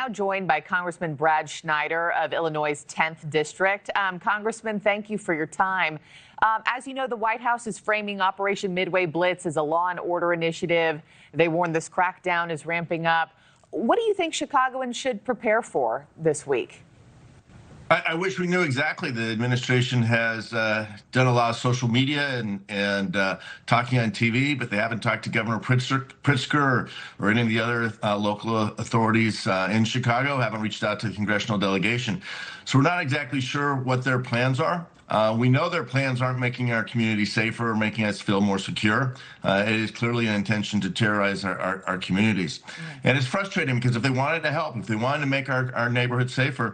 now joined by Congressman Brad Schneider of Illinois' 10th District. Congressman, thank you for your time. As you know, the White House is framing Operation Midway Blitz as a law and order initiative. They warn this crackdown is ramping up. What do you think Chicagoans should prepare for this week? I wish we knew exactly. The administration has done a lot of social media and talking on TV, but they haven't talked to Governor Pritzker or any of the other local authorities in Chicago, haven't reached out to the congressional delegation. So we're not exactly sure what their plans are. We know their plans aren't making our community safer or making us feel more secure. It is clearly an intention to terrorize our communities. And it's frustrating because if they wanted to help, if they wanted to make our neighborhood safer,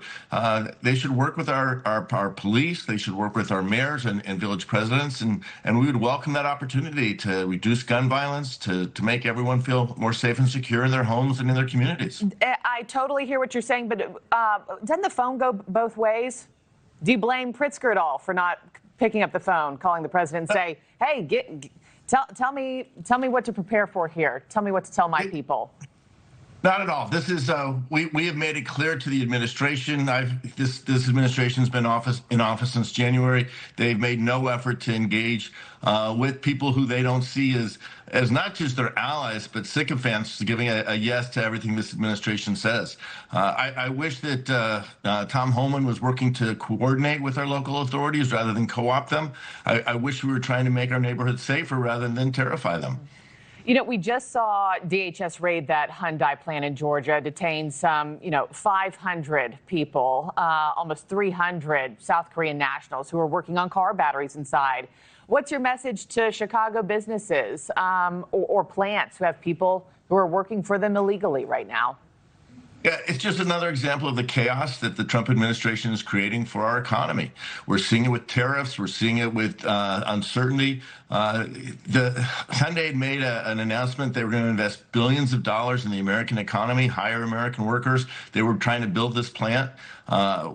they should work with our police, they should work with our mayors and village presidents, and we would welcome that opportunity to reduce gun violence, to make everyone feel more safe and secure in their homes and in their communities. I totally hear what you're saying, but doesn't the phone go both ways? Do you blame Pritzker at all for not picking up the phone, calling the president and say, hey, tell me what to prepare for here. Tell me what to tell my people. Not at all. This is we have made it clear to the administration. This administration has been in office since January. They've made no effort to engage with people who they don't see as not just their allies, but sycophants giving a yes to everything this administration says. I wish that Tom Homan was working to coordinate with our local authorities rather than co-opt them. I wish we were trying to make our neighborhoods safer rather than terrify them. You know, we just saw DHS raid that Hyundai plant in Georgia, detain some, 500 people, almost 300 South Korean nationals who are working on car batteries inside. What's your message to Chicago businesses or plants who have people who are working for them illegally right now? Yeah, it's just another example of the chaos that the Trump administration is creating for our economy. We're seeing it with tariffs. We're seeing it with uncertainty. Hyundai had made an announcement they were going to invest billions of dollars in the American economy, hire American workers. They were trying to build this plant.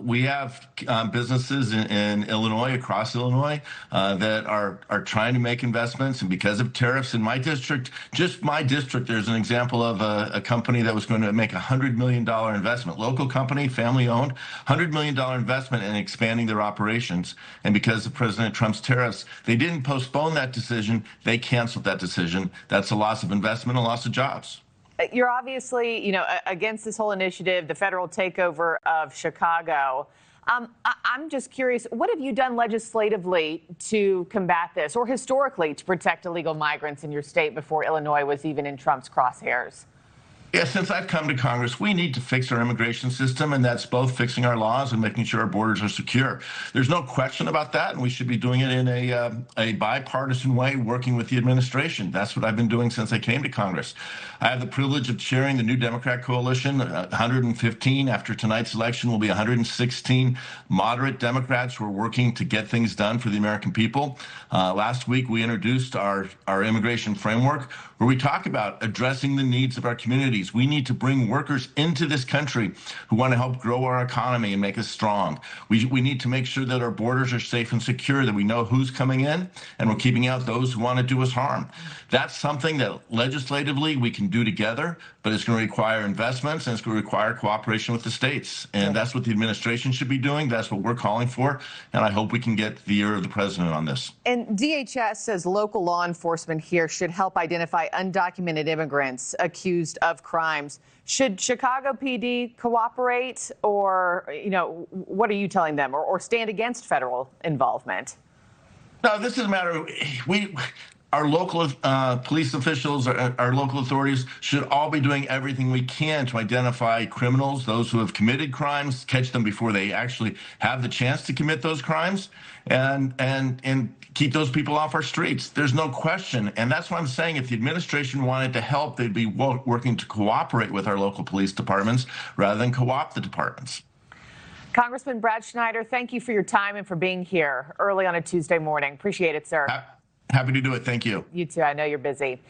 We have businesses in Illinois, across Illinois, that are trying to make investments. And because of tariffs in my district, just my district, there's an example of a company that was going to make $100 million investment, local company, family owned, $100 million investment in expanding their operations. And because of President Trump's tariffs, they didn't postpone that decision. They canceled that decision. That's a loss of investment, a loss of jobs. You're obviously, against this whole initiative, the federal takeover of Chicago. I'm just curious, what have you done legislatively to combat this, or historically to protect illegal migrants in your state before Illinois was even in Trump's crosshairs? Yeah, since I've come to Congress, we need to fix our immigration system, and that's both fixing our laws and making sure our borders are secure. There's no question about that, and we should be doing it in a bipartisan way, working with the administration. That's what I've been doing since I came to Congress. I have the privilege of chairing the new Democrat coalition, 115. After tonight's election will be 116 moderate Democrats who are working to get things done for the American people. Last week, we introduced our immigration framework, where we talk about addressing the needs of our communities. We need to bring workers into this country who want to help grow our economy and make us strong. We need to make sure that our borders are safe and secure, that we know who's coming in, and we're keeping out those who want to do us harm. That's something that legislatively we can do together, but it's going to require investments and it's going to require cooperation with the states. And that's what the administration should be doing. That's what we're calling for. And I hope we can get the ear of the president on this. And DHS says local law enforcement here should help identify undocumented immigrants accused of crimes. Should Chicago PD cooperate, or, what are you telling them, or stand against federal involvement? No, this is a matter of our local police officials, our local authorities should all be doing everything we can to identify criminals, those who have committed crimes, catch them before they actually have the chance to commit those crimes, and keep those people off our streets. There's no question. And that's what I'm saying. If the administration wanted to help, they'd be working to cooperate with our local police departments rather than co-opt the departments. Congressman Brad Schneider, thank you for your time and for being here early on a Tuesday morning. Appreciate it, sir. Happy to do it. Thank you. You too. I know you're busy.